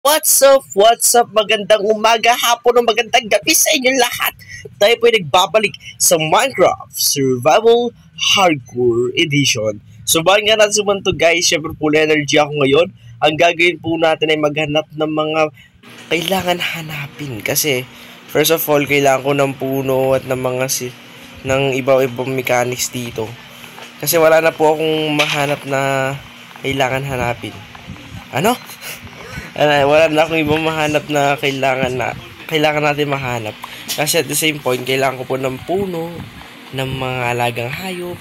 What's up? What's up? Magandang umaga, hapon, o magandang gabi sa inyo lahat. Tayo po ay nagbabalik sa Minecraft Survival Hardcore Edition. Subahan nga natin sumunto guys, syempre full energy ako ngayon. Ang gagawin po natin ay maghanap ng mga kailangan hanapin. Kasi first of all, kailangan ko ng puno at ng mga ng iba-ibang mechanics dito. Kasi wala na po akong mahanap na kailangan hanapin. Ano? Wala na akong ibang mahanap na kailangan natin mahanap. Kasi at the same point, kailangan ko po ng puno, ng mga alagang hayop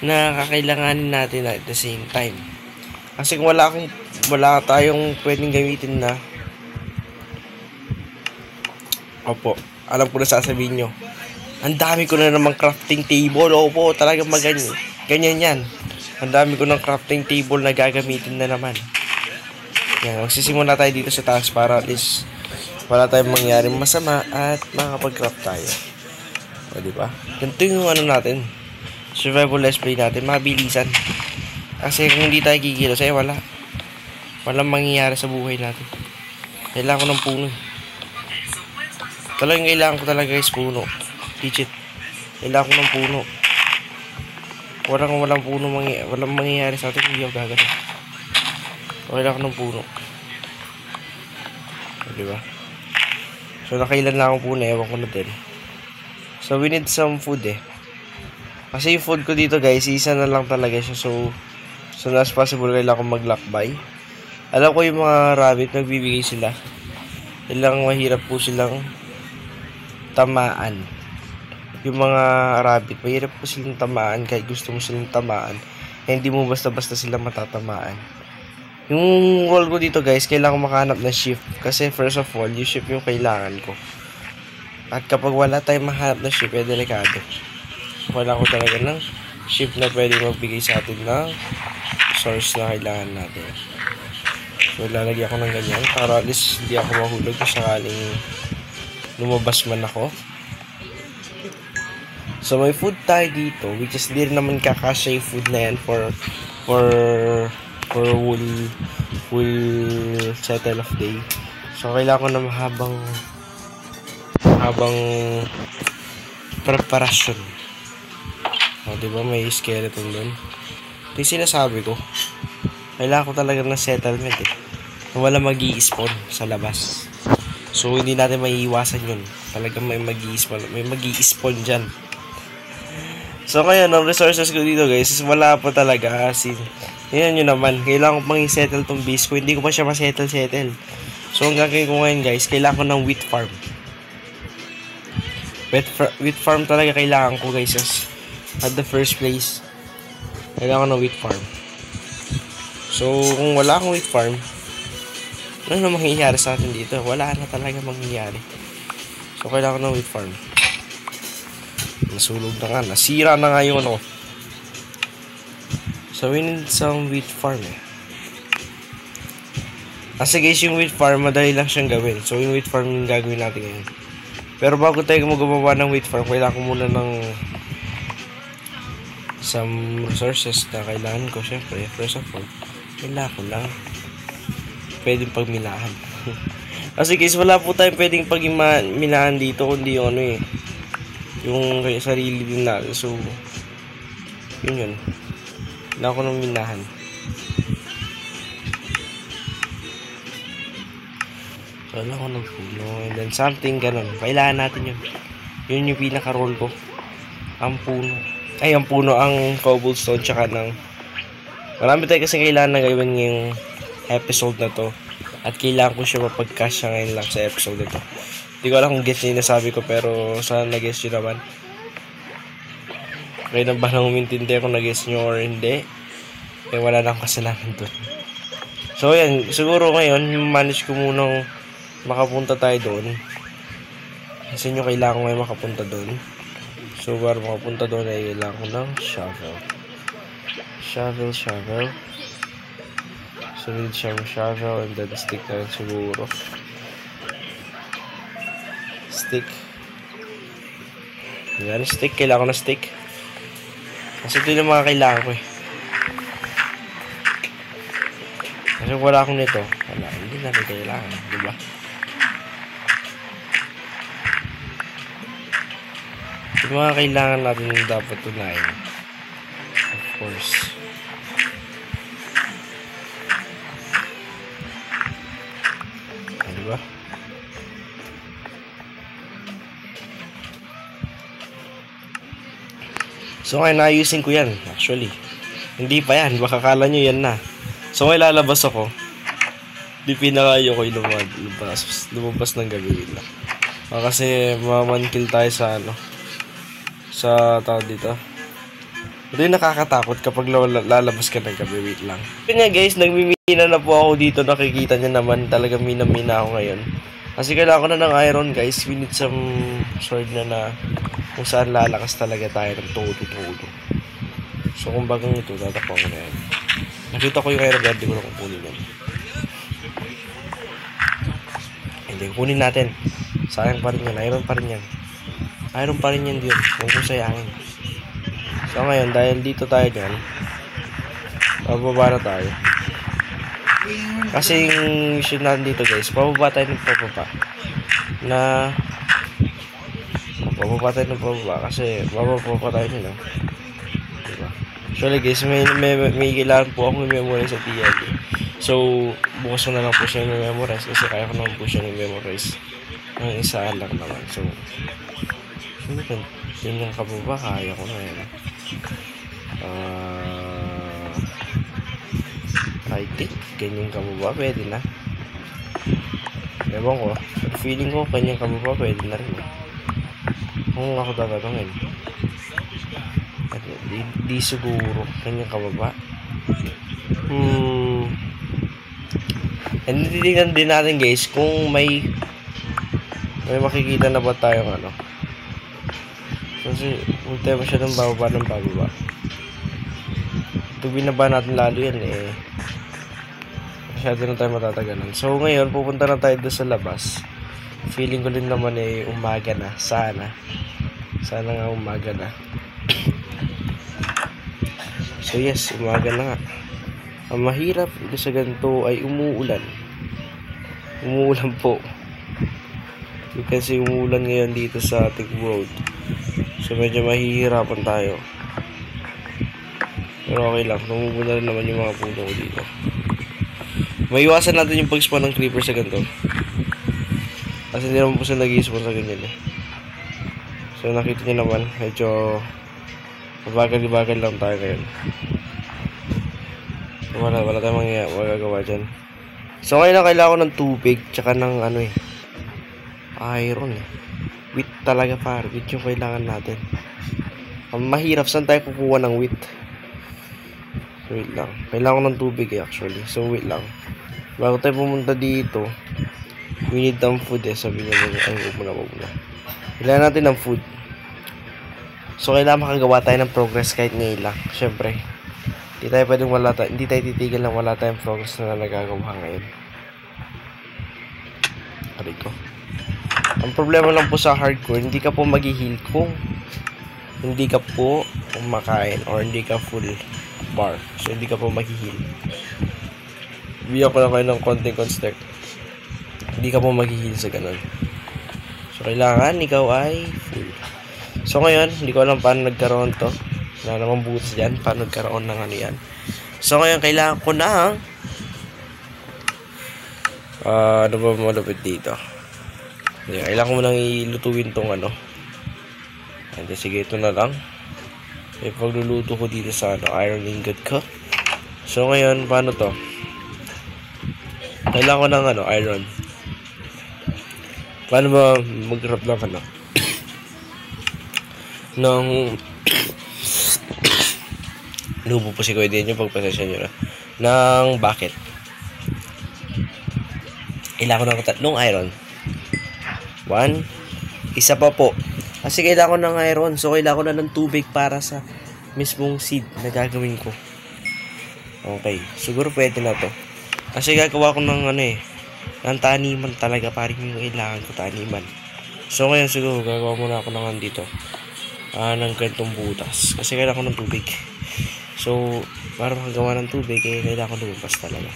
na kakailanganin natin at the same time. Kasi kung wala tayong pwedeng gamitin na alam ko na sasabihin nyo. Ang dami ko na namang crafting table. Opo, talagang ganyan yan. Ang dami ko ng crafting table na gagamitin na naman. Yan, magsisimula tayo dito sa taas para at least wala tayong mangyaring masama at makakapag-craft tayo. O, diba? Ganito yung natin. Survival let's play natin. Mabilisan. Kasi kung hindi tayo kikilos, walang mangyayari sa buhay natin. Kailangan ko ng puno. Talagang kailangan ko talaga guys puno. Teach it. Kailangan ko ng puno. Walang puno walang mangyayari sa atin. Hindi ako gagano. Kailangan ko ng puno. Diba? So nakailan lang akong puno. Ewan ko na din. So we need some food Kasi yung food ko dito guys, isa na lang talaga siya. So as possible kailangan ko mag-lockbuy. Alam ko yung mga rabbit nagbibigay sila. Ilang mahirap po silang tamaan. Yung mga rabbit, mahirap po silang tamaan kahit gusto mo silang tamaan. Hindi mo basta-basta sila matatamaan. Yung role ko dito guys, kailangan ko makahanap ng shift. Kasi first of all, yung shift yung kailangan ko. At kapag wala tayong mahanap ng shift, delikado. Wala ko talaga ng shift na pwede magbigay sa atin ng source na kailangan natin. So lalagyan ko ng ganyan para at least hindi ako mahulog kung sakaling lumabas man ako. So may food tayo dito, which is di rin naman kakasya yung food na yan for full settle of day. So kailangan ko na mahabang preparasyon. O diba may skeleton dun. Ito yung sinasabi ko. Kailangan ko talaga ng settlement wala magi-spawn sa labas. So hindi natin maiiwasan yun. Talagang may magi-spawn dyan. So ngayon, ang resources ko dito guys is wala pa talaga. Yan yun naman. Kailangan ko pang i-settle tong base ko. Hindi ko pa siya ma-settle. So ang gagawin ko ngayon guys, kailangan ko ng wheat farm. Wheat farm talaga kailangan ko guys. At the first place, kailangan ko ng wheat farm. So kung wala akong wheat farm, ano na mangyayari sa atin dito? Wala na talaga mangyayari. So kailangan ko ng wheat farm. Nasulog na nga. Nasira na nga yung So we need some wheat farm Kasi guys yung wheat farm madali lang siyang gawin. So yung wheat farm yung gagawin natin ngayon. Pero bago tayo gumawa ng wheat farm, kailangan ko muna ng some resources na kailangan ko. Syempre first of all, kailangan ko lang pwedeng pagminahan. Kasi guys wala po tayong pwedeng pagminahan dito kundi yung yung sarili din natin. So yun na ako nang minahan. So wala ko ng puno and then something ganun. Kailangan natin yun yung pinaka role ko. Ang puno ang cobblestone tsaka marami tayo kasi kailangan na gawin ngayong episode na to. At kailangan ko siya mapagkasya ngayon lang sa episode na to. Hindi ko alam kung guess niyo nasabi ko pero sana na-guess nyo naman. Kayo na ba nang umintindi kung na-guess nyo or hindi? Eh wala na akong kasalanan doon. So yan, siguro ngayon manage ko munang makapunta tayo doon. Kasi nyo kailangan ko ngayon makapunta doon. So para makapunta doon ay kailangan ko ng shovel. So need shovel and then stick na rin siguro. Stick. Yan, stick. Kailangan ko na stick. Kasi ito yung mga kailangan ko Kasi wala akong nito. wala, hindi natin kailangan, diba? Yung mga kailangan natin yung dapat tunayin, of course. Diba? So ngayon naayusin ko yan, actually. Hindi pa yan, baka kala nyo yan na. So ngayon lalabas ako. Di pinakayo ko yung lumabas ng gagawin lang. Kasi mamankil tayo sa sa tao dito. Hindi nakakatakot kapag lalabas ka ng gabi, wait lang. Kanya guys, nagmimina na po ako dito, nakikita nyo naman, talaga mina-mina ako ngayon. Kasi kailangan ko na ng iron guys, we need some sword na kung saan lalakas talaga tayo ng todo. So kung bagang ito, tatakpan ko na yan. Nakita ko yung iron guard, di ko na kukunin yan. Hindi, kunin natin. Sayang pa rin yan, iron pa rin yan. Iron pa rin yan din, huwag mo sayangin. So ngayon, dahil dito tayo dyan, pababa na tayo. Kasi yung mission natin dito guys, pababa tayo ng pababa. Pababa tayo ng pababa kasi bababa tayo nila. Diba? Actually guys, may kailangan po akong memorize sa TLD. So, bukas ko na lang po siya yung memorize kasi kaya ko naman po siya yung memorize ng isa lang naman. So, yun yung kababa, kaya ko na yan. I think ganyan kababa, pwede na. Ewan ko, feeling ko kanyang kababa, pwede na rin. Kung ako tatanungin, di siguro kanyang kababa. And titignan din natin guys kung may makikita na ba tayong kasi huwag tayo masyadong bababa. Pag binaba natin lalo yan masyado na tayo matatagalan. So ngayon pupunta na tayo doon sa labas. Feeling ko din naman umaga na. Sana nga umaga na. So yes, umaga na nga. Ang mahirap dito sa ganito ay umuulan po. You can see umuulan ngayon dito sa ating road. So medyo mahihirapan tayo. Pero okay lang, namumuna rin naman yung mga puno ko dito. Maiwasan natin yung pag-spawn ng creeper sa ganito. Kasi hindi naman po sila nag-i-spawn sa ganyan So nakita nyo naman, medyo mabagal-bagal lang tayo ngayon. Wala tayong magagawa dyan. So ngayon na kailangan ko ng tubig, tsaka ng iron wheat talaga par, wheat yung kailangan natin. Ang mahirap, saan tayo kukuha ng wheat? Wait lang, kailangan ko ng tubig actually. So wait lang, bago tayo pumunta dito, we need some food sabi niya muna. Kailangan natin ng food. So kailangan makagawa tayo ng progress kahit ngayon lang. Syempre hindi tayo pwedeng hindi tayo titigil lang wala tayong progress na nagagawa ngayon. Aray ko. Ang problema lang po sa hardcore, hindi ka po mag-heal kung hindi ka po kumakain or hindi ka full bar. So hindi ka po mag-heal. Bigyan ko lang kayo ng konting construct. Hindi ka po mag-heal sa ganun. So kailangan ikaw ay full. So ngayon, hindi ko alam paano nagkaroon to. Wala namang butas dyan. Paano nagkaroon ng yan. So ngayon, kailangan ko na ano ba malupit dito? Kailangan ko mo nang ilutuin tong And sige, ito na lang. May pagluluto ko dito sa iron ingot ko. So ngayon, paano to? Kailangan ko ng iron. Paano ba mag-grab lang ng lubo po si Kuya din yung pagpasensya nyo na ng bucket. Kailangan ko ng tatlong iron. 1, isa pa po. Kasi kailangan ko ng iron. So kailangan ko na ng tubig para sa mismong seed na gagawin ko. Okay. Siguro pwede na to. Kasi gagawa ko ng ng taniman talaga. Parang yung kailangan ko taniman. So ngayon siguro gagawa muna ako ng dito. Ng gantong butas. Kasi kailangan ko ng tubig. So para makagawa ng tubig kailangan ko lumabas talaga.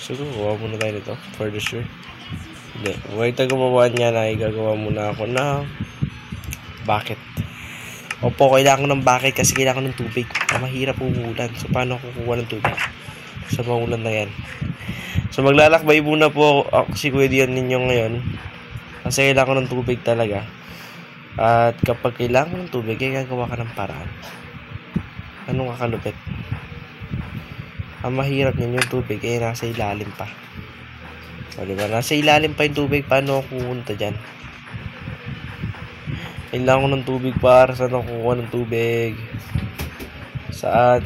Siguro, gawa muna tayo nito. For the sure. Hindi. Huwag tayo gumawa niya na igagawa muna ako na bucket. Opo, kailangan ko ng bucket kasi kailangan ko ng tubig. Mahirap umulan. So, paano ako kukuha ng tubig? Sa maulan na yan. So, maglalakbay muna po ako si Kuya Dion ninyo ngayon. Kasi kailangan ko ng tubig talaga. At kapag kailangan ko ng tubig, ay gagawa ka ng paraan. Anong kakalupit? Ang mahirap niyan yung tubig, ay nasa ilalim pa. O, diba? Nasa ilalim pa yung tubig. Paano ako pupunta dyan? Kailangan ko ng tubig para saan ako kukuha ng tubig? Saan?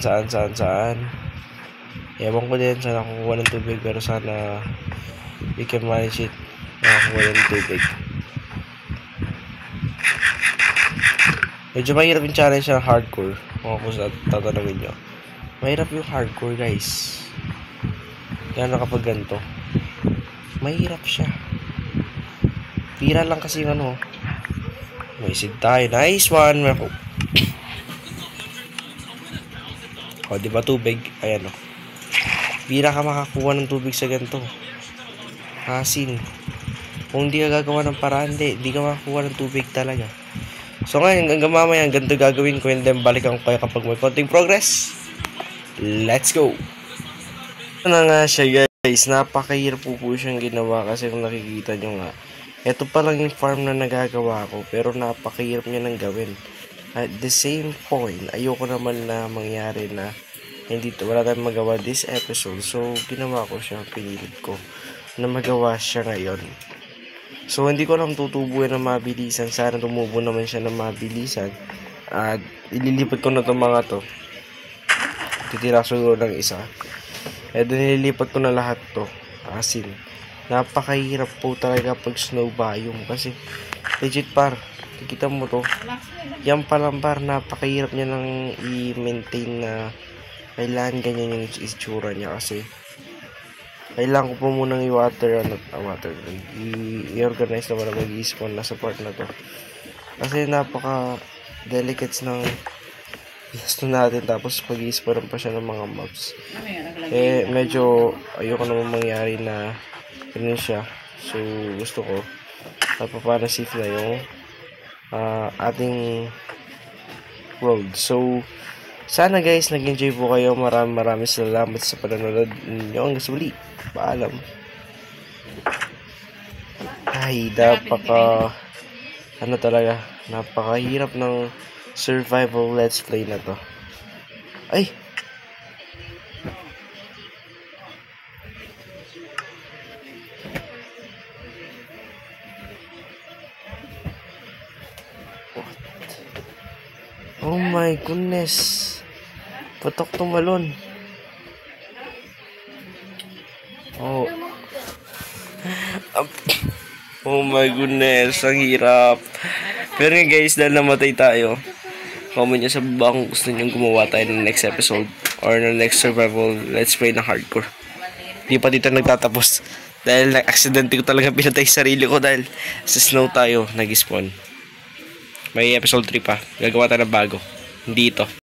Ewan ko din saan ako kukuha ng tubig, pero sana we can manage it. Nakakuha ng tubig. Medyo mahirap yung challenge ng hardcore. Kung ako tatanungin nyo. Mahirap yung hardcore, guys. Kaya kapag ganito, mahirap siya. Pira lang kasi yung ano. May seed tayo. Nice one. O, diba tubig? Ayan o. Pira ka makakuha ng tubig sa ganito. Asin. Kung hindi ka gagawa ng paraan, hindi ka makakuha ng tubig talaga. So ngayon, hanggang mamaya, ganito gagawin ko, and then balikan ko kayo kapag may konting progress. Let's go! Ito na nga siya, guys. Napakahirap po siyang ginawa kasi kung nakikita nyo nga, ito pa lang yung farm na nagagawa ko, pero napakahirap niya nang gawin. At the same point, ayoko naman na mangyari na wala tayong magawa this episode. So, ginawa ko siya, pinilit ko na magawa siya ngayon. So, hindi ko alam tutubuin na mabilisan. Sana tumubo naman siya na mabilisan. At ililipat ko na itong mga to. Titira siguro ng isa. And then, nililipat ko na lahat to. Asin. Napakahirap po talaga pag snow biome. Kasi, legit par. Kikita mo to. Yan palang par. Napakahirap niya nang i-maintain na kailangan ganyan yung itsura niya. Kasi, kailangan ko po munang i-water i-organize naman na mag-i-spawn na sa part na to. Kasi napaka-delicates ng gusto natin, tapos mag-i-spawn pa siya ng mga mobs. Medyo ayoko naman mangyari na ganun siya. So, gusto ko napapanasafe na yung ating world. So, sana guys, nag-enjoy po kayo. Maraming salamat sa panonood ninyo. Hanggang sa muli. Paalam. Ay, napakahirap ng survival let's play na to. Ay! Oh my goodness. Patok tumalon. Oh. Oh my goodness. Ang hirap. Pero nga guys, dahil namatay tayo, comment nyo sa baba kung gusto nyo gumawa tayo ng next episode or ng next survival let's play na hardcore. Hindi pa dito nagtatapos. Dahil nag-accidente ko talaga pinatay sarili ko dahil sa snow tayo nag-spawn. May episode 3 pa. Gagawa tayo ng bago. Hindi ito.